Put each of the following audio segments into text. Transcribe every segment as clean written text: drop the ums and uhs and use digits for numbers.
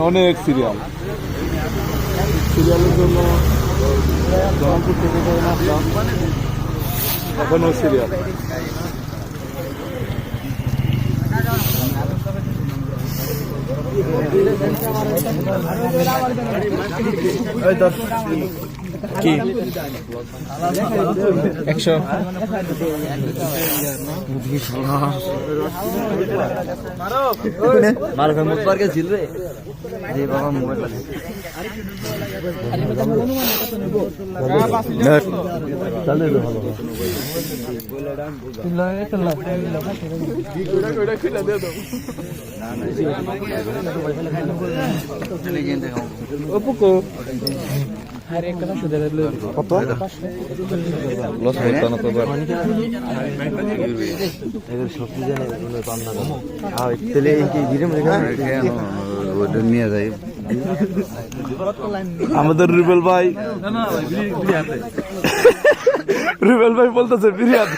অনেক সিরিয়ালের জন্য জামালপুর থেকে আসলাম, এখনো সিরিয়াল। কি 100 মারুফের মুখ পার গেছিল রে যে বাবা মোবাইল নিয়ে যায় আমাদের রুবেল ভাই বলতেছে বিরিয়ানি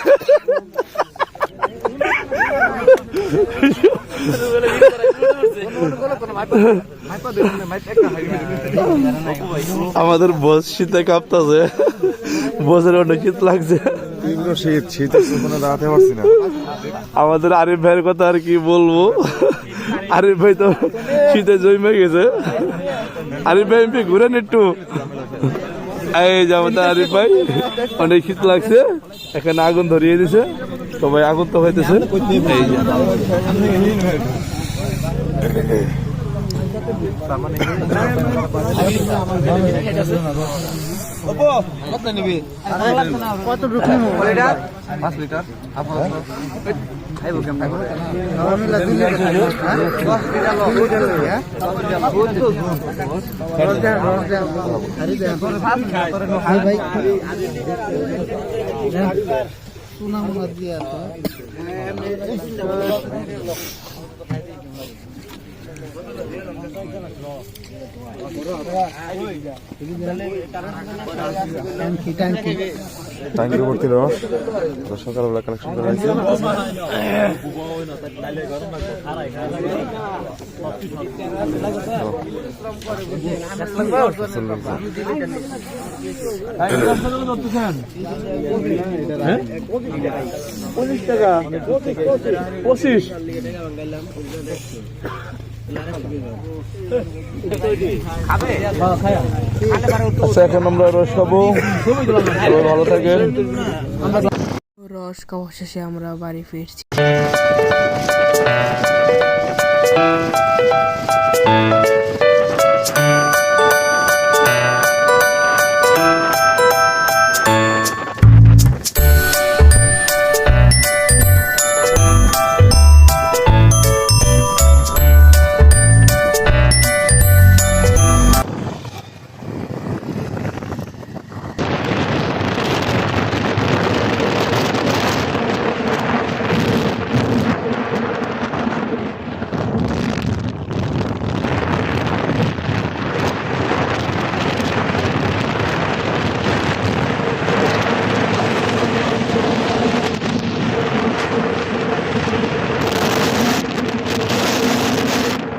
আমাদের বস শীতে কাঁপতেছে, বসের অনেক শীত লাগছে, শীত কোনো দাঁড়াতে পারছি না। আমাদের আরিফ ভাইয়ের কথা আর কি বলবো, আরিফ ভাই তো শীতে জমে গেছে। আরিফ ভাই এমপি ঘুরেন একটু। এই যে আমাদের আরিফ ভাই, অনেক শীত লাগছে, এখানে আগুন ধরিয়ে দিছে, সবাই আগুন তো হইতেছে। এই যে কত নিবি? কত রুপি? 5 লিটার। খাইবো কেমন? টাঙ্কির ভর্তি রস সকালবেলা কালেকশন করা হয়েছে। আচ্ছা, এখন আমরা রস খাবো, ভালো থাকেন। রস খাওয়া শেষে আমরা বাড়ি ফিরছি।